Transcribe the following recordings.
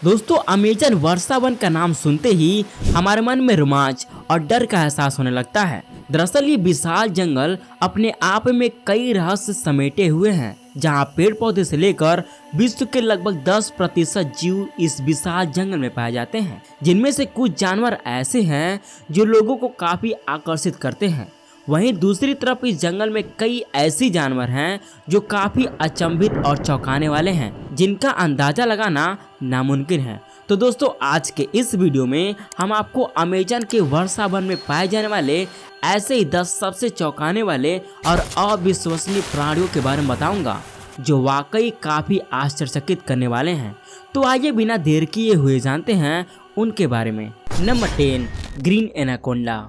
दोस्तों अमेजन वर्षा वन का नाम सुनते ही हमारे मन में रोमांच और डर का एहसास होने लगता है। दरअसल ये विशाल जंगल अपने आप में कई रहस्य समेटे हुए हैं, जहां पेड़ पौधे से लेकर विश्व के लगभग 10% जीव इस विशाल जंगल में पाए जाते हैं, जिनमें से कुछ जानवर ऐसे हैं जो लोगों को काफी आकर्षित करते हैं। वहीं दूसरी तरफ इस जंगल में कई ऐसी जानवर हैं जो काफी अचंभित और चौंकाने वाले हैं, जिनका अंदाजा लगाना नामुमकिन है। तो दोस्तों आज के इस वीडियो में हम आपको अमेजन के वर्षा वन में पाए जाने वाले ऐसे ही 10 सबसे चौंकाने वाले और अविश्वसनीय प्राणियों के बारे में बताऊंगा, जो वाकई काफी आश्चर्यचकित करने वाले हैं। तो आइए बिना देर किए हुए जानते हैं उनके बारे में। Number 10, green anaconda.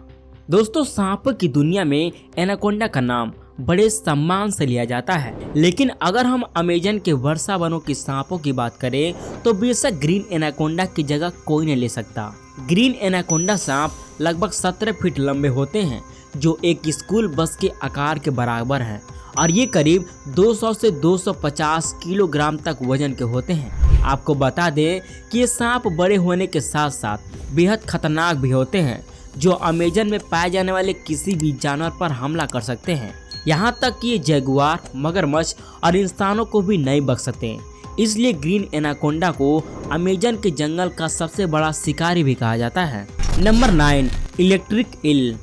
दोस्तों सांप की दुनिया में एनाकोंडा का नाम बड़े सम्मान से लिया जाता है, लेकिन अगर हम अमेजन के वर्षा वनों के सांपों की बात करें तो बेशक ग्रीन एनाकोंडा की जगह कोई नहीं ले सकता। ग्रीन एनाकोंडा सांप लगभग 17 फीट लंबे होते हैं, जो एक स्कूल बस के आकार के बराबर है, और ये करीब 200 से 250 किलोग्राम तक वजन के होते हैं। आपको बता दें कि ये सांप बड़े होने के साथ साथ बेहद खतरनाक भी होते हैं, जो अमेजन में पाए जाने वाले किसी भी जानवर पर हमला कर सकते हैं। यहाँ तक कि ये जगुआर, मगरमच्छ और इंसानों को भी नहीं बच सकते। इसलिए ग्रीन एनाकोंडा को अमेजन के जंगल का सबसे बड़ा शिकारी भी कहा जाता है। Number 9, electric eel.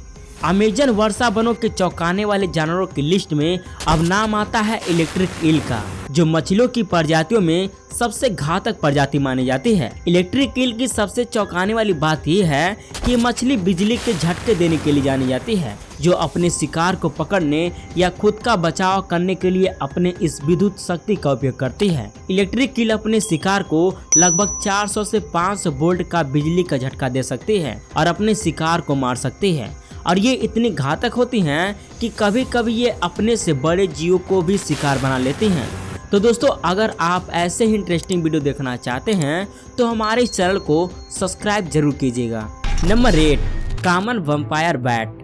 अमेजन वर्षा वनों के चौंकाने वाले जानवरों की लिस्ट में अब नाम आता है इलेक्ट्रिक ईल का, जो मछलियों की प्रजातियों में सबसे घातक प्रजाति मानी जाती है। इलेक्ट्रिक ईल की सबसे चौंकाने वाली बात यह है कि मछली बिजली के झटके देने के लिए जानी जाती है, जो अपने शिकार को पकड़ने या खुद का बचाव करने के लिए अपने इस विद्युत शक्ति का उपयोग करती है। इलेक्ट्रिक ईल अपने शिकार को लगभग 400 से 500 वोल्ट का बिजली का झटका दे सकती है और अपने शिकार को मार सकती है। और ये इतनी घातक होती हैं कि कभी कभी ये अपने से बड़े जीवों को भी शिकार बना लेती हैं। तो दोस्तों अगर आप ऐसे ही इंटरेस्टिंग वीडियो देखना चाहते हैं तो हमारे इस चैनल को सब्सक्राइब जरूर कीजिएगा। Number 8, common vampire bat.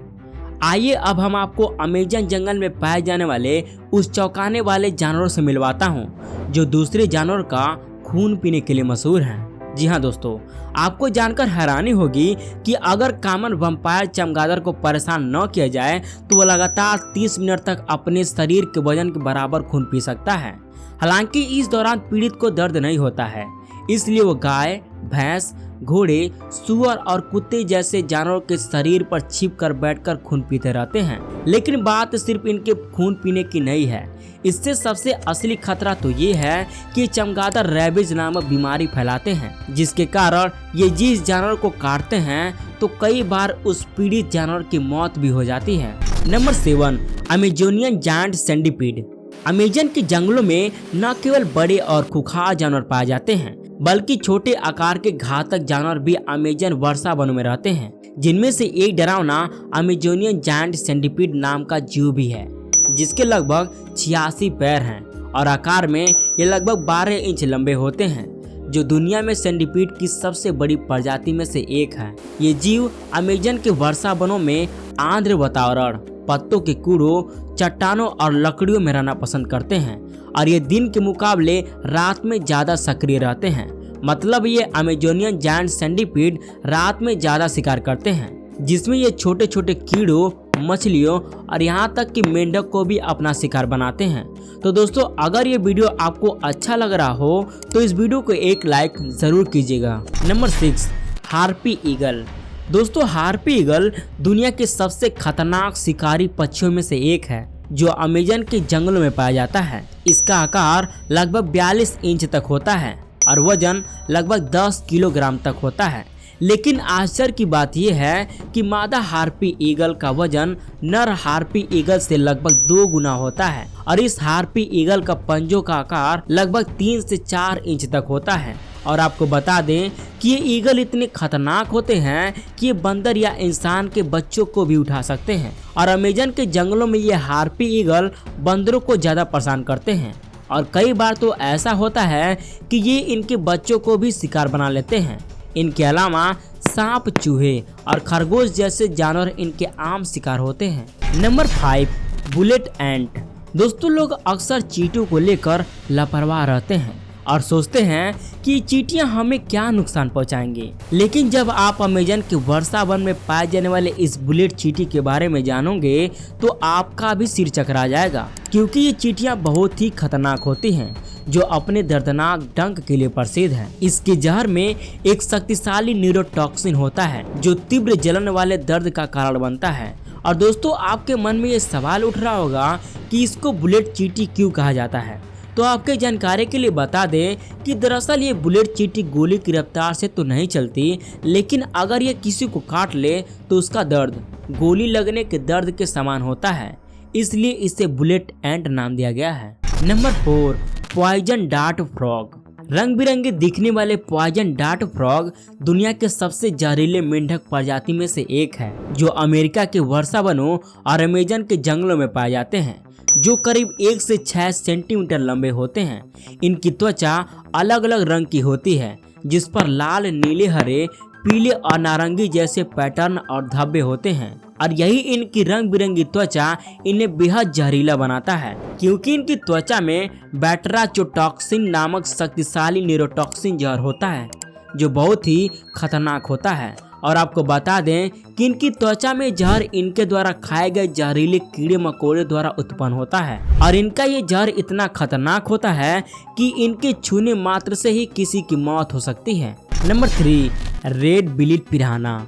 आइए अब हम आपको अमेजन जंगल में पाए जाने वाले उस चौंकाने वाले जानवरों से मिलवाता हूँ, जो दूसरे जानवर का खून पीने के लिए मशहूर हैं। जी हाँ दोस्तों, आपको जानकर हैरानी होगी कि अगर कॉमन वैम्पायर चमगादड़ को परेशान न किया जाए तो वह लगातार 30 मिनट तक अपने शरीर के वजन के बराबर खून पी सकता है। हालांकि इस दौरान पीड़ित को दर्द नहीं होता है, इसलिए वो गाय, भैंस, घोड़े, सुअर और कुत्ते जैसे जानवरों के शरीर पर छिपकर बैठकर खून पीते रहते हैं। लेकिन बात सिर्फ इनके खून पीने की नहीं है, इससे सबसे असली खतरा तो ये है कि चमगादड़ रेबीज नामक बीमारी फैलाते हैं, जिसके कारण ये जिस जानवर को काटते हैं तो कई बार उस पीड़ित जानवर की मौत भी हो जाती है। Number 7, Amazonian giant centipede. Amazon के जंगलों में न केवल बड़े और खूंखार जानवर पाए जाते हैं, बल्कि छोटे आकार के घातक जानवर भी अमेजन वर्षा वनों में रहते हैं, जिनमें से एक डरावना अमेजोनियन जायंट सेंटीपीड नाम का जीव भी है, जिसके लगभग 86 पैर हैं और आकार में ये लगभग 12 इंच लंबे होते हैं, जो दुनिया में सेंटीपीड की सबसे बड़ी प्रजाति में से एक है। ये जीव अमेजन के वर्षा वनों में आर्द्र वातावरण, पत्तों के कूड़ों, चट्टानों और लकड़ियों में रहना पसंद करते हैं, और ये दिन के मुकाबले रात में ज़्यादा सक्रिय रहते हैं। मतलब ये अमेजोनियन जायंट सेंटीपीड रात में ज़्यादा शिकार करते हैं, जिसमें ये छोटे छोटे कीड़ों, मछलियों और यहाँ तक कि मेंढक को भी अपना शिकार बनाते हैं। तो दोस्तों अगर ये वीडियो आपको अच्छा लग रहा हो तो इस वीडियो को एक लाइक ज़रूर कीजिएगा। Number 6, harpy eagle. दोस्तों हार्पी ईगल दुनिया के सबसे खतरनाक शिकारी पक्षियों में से एक है, जो अमेजन के जंगलों में पाया जाता है। इसका आकार लगभग 42 इंच तक होता है और वजन लगभग 10 किलोग्राम तक होता है। लेकिन आश्चर्य की बात यह है कि मादा हार्पी ईगल का वजन नर हार्पी ईगल से लगभग 2 गुना होता है, और इस हार्पी ईगल का पंजों का आकार लगभग 3 से 4 इंच तक होता है। और आपको बता दें कि ये ईगल इतने खतरनाक होते हैं कि ये बंदर या इंसान के बच्चों को भी उठा सकते हैं, और अमेजन के जंगलों में ये हार्पी ईगल बंदरों को ज़्यादा परेशान करते हैं, और कई बार तो ऐसा होता है कि ये इनके बच्चों को भी शिकार बना लेते हैं। इनके अलावा सांप, चूहे और खरगोश जैसे जानवर इनके आम शिकार होते हैं। नंबर 5, बुलेट एंट। दोस्तों लोग अक्सर चींटियों को लेकर लापरवाह रहते हैं और सोचते हैं कि चींटियां हमें क्या नुकसान पहुंचाएंगी। लेकिन जब आप अमेजन के वर्षा वन में पाए जाने वाले इस बुलेट चींटी के बारे में जानोगे तो आपका भी सिर चकरा जाएगा, क्योंकि ये चींटियां बहुत ही खतरनाक होती हैं जो अपने दर्दनाक डंक के लिए प्रसिद्ध है। इसके जहर में एक शक्तिशाली न्यूरोटॉक्सिन होता है जो तीव्र जलन वाले दर्द का कारण बनता है। और दोस्तों, आपके मन में ये सवाल उठ रहा होगा कि इसको बुलेट चींटी क्यों कहा जाता है। तो आपके जानकारी के लिए बता दें कि दरअसल ये बुलेट चींटी गोली की रफ्तार से तो नहीं चलती, लेकिन अगर ये किसी को काट ले तो उसका दर्द गोली लगने के दर्द के समान होता है, इसलिए इसे बुलेट एंट नाम दिया गया है। Number 4, poison dart frog. रंग बिरंगे दिखने वाले पॉइजन डार्ट फ्रॉग दुनिया के सबसे जहरीले मेंढक प्रजाति में से एक है, जो अमेरिका के वर्षा वनों और अमेजन के जंगलों में पाए जाते हैं, जो करीब 1 से 6 सेंटीमीटर लंबे होते हैं। इनकी त्वचा अलग अलग रंग की होती है, जिस पर लाल, नीले, हरे, पीले और नारंगी जैसे पैटर्न और धब्बे होते हैं। और यही इनकी रंग बिरंगी त्वचा इन्हें बेहद जहरीला बनाता है, क्योंकि इनकी त्वचा में बैटराचोटॉक्सिन नामक शक्तिशाली न्यूरोटॉक्सिन जहर होता है, जो बहुत ही खतरनाक होता है। और आपको बता दें कि इनकी त्वचा में जहर इनके द्वारा खाए गए जहरीले कीड़े मकोड़े द्वारा उत्पन्न होता है। और इनका ये जहर इतना खतरनाक होता है कि इनके छूने मात्र से ही किसी की मौत हो सकती है। Number 3, red bellied piranha.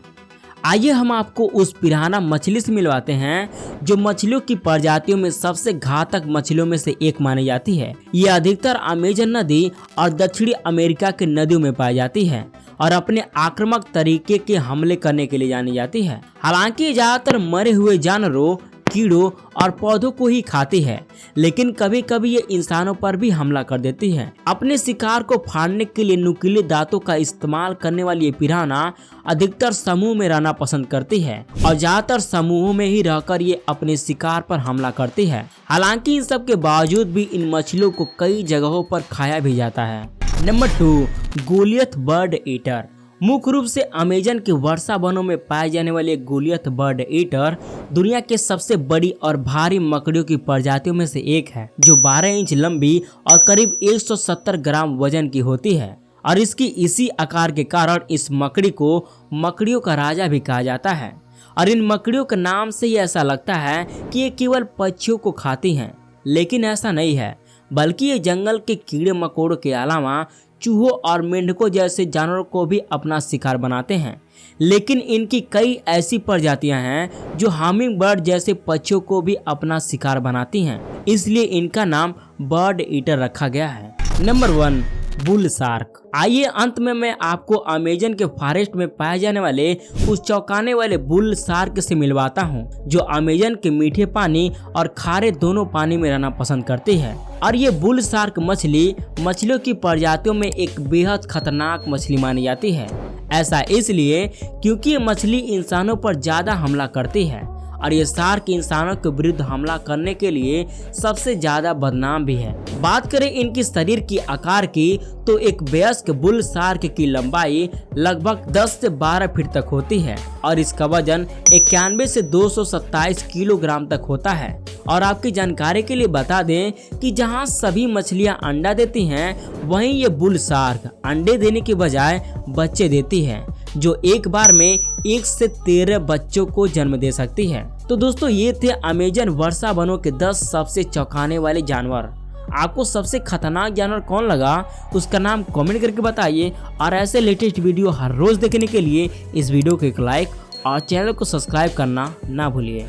आइए हम आपको उस पिरान्हा मछली से मिलवाते हैं जो मछलियों की प्रजातियों में सबसे घातक मछलियों में से एक मानी जाती है। ये अधिकतर अमेजन नदी और दक्षिणी अमेरिका के नदियों में पाई जाती है और अपने आक्रामक तरीके के हमले करने के लिए जानी जाती है। हालांकि ज्यादातर मरे हुए जानवरों, कीड़ों और पौधों को ही खाती है, लेकिन कभी कभी ये इंसानों पर भी हमला कर देती है। अपने शिकार को फाड़ने के लिए नुकीले दांतों का इस्तेमाल करने वाली ये पिरान्हा अधिकतर समूह में रहना पसंद करती है और ज्यादातर समूहों में ही रहकर ये अपने शिकार पर हमला करती है। हालांकि इन सब के बावजूद भी इन मछलियों को कई जगहों पर खाया भी जाता है। Number 2, Goliath bird eater. मुख्य रूप से अमेजन के वर्षा वनों में पाए जाने वाले गोलियथ बर्ड ईटर दुनिया के सबसे बड़ी और भारी मकड़ियों की प्रजातियों में से एक है, जो 12 इंच लंबी और करीब 170 ग्राम वजन की होती है। और इसकी इसी आकार के कारण इस मकड़ी को मकड़ियों का राजा भी कहा जाता है। और इन मकड़ियों के नाम से ही ऐसा लगता है कि ये केवल पक्षियों को खाती हैं, लेकिन ऐसा नहीं है, बल्कि ये जंगल के कीड़े मकोड़ों के अलावा चूहों और मेंढकों जैसे जानवरों को भी अपना शिकार बनाते हैं। लेकिन इनकी कई ऐसी प्रजातियां हैं जो हमिंग बर्ड जैसे पक्षियों को भी अपना शिकार बनाती हैं, इसलिए इनका नाम बर्ड ईटर रखा गया है। Number 1, bull shark. आइए अंत में मैं आपको अमेजन के फॉरेस्ट में पाए जाने वाले उस चौंकाने वाले बुल शार्क से मिलवाता हूं, जो अमेजन के मीठे पानी और खारे दोनों पानी में रहना पसंद करती है। और ये बुल शार्क मछलियों की प्रजातियों में एक बेहद खतरनाक मछली मानी जाती है। ऐसा इसलिए क्योंकि ये मछली इंसानों पर ज्यादा हमला करती है और ये शार्क इंसानों के विरुद्ध हमला करने के लिए सबसे ज्यादा बदनाम भी है। बात करें इनकी शरीर की आकार की तो एक वयस्क बुल शार्क की लंबाई लगभग 10 से 12 फीट तक होती है और इसका वजन 91 से 227 किलोग्राम तक होता है। और आपकी जानकारी के लिए बता दें कि जहां सभी मछलियां अंडा देती हैं, वहीं ये बुल शार्क अंडे देने के बजाय बच्चे देती है, जो एक बार में 1 से 13 बच्चों को जन्म दे सकती है। तो दोस्तों, ये थे अमेजन वर्षा वनों के 10 सबसे चौंकाने वाले जानवर। आपको सबसे खतरनाक जानवर कौन लगा, उसका नाम कमेंट करके बताइए। और ऐसे लेटेस्ट वीडियो हर रोज देखने के लिए इस वीडियो को एक लाइक और चैनल को सब्सक्राइब करना ना भूलिए।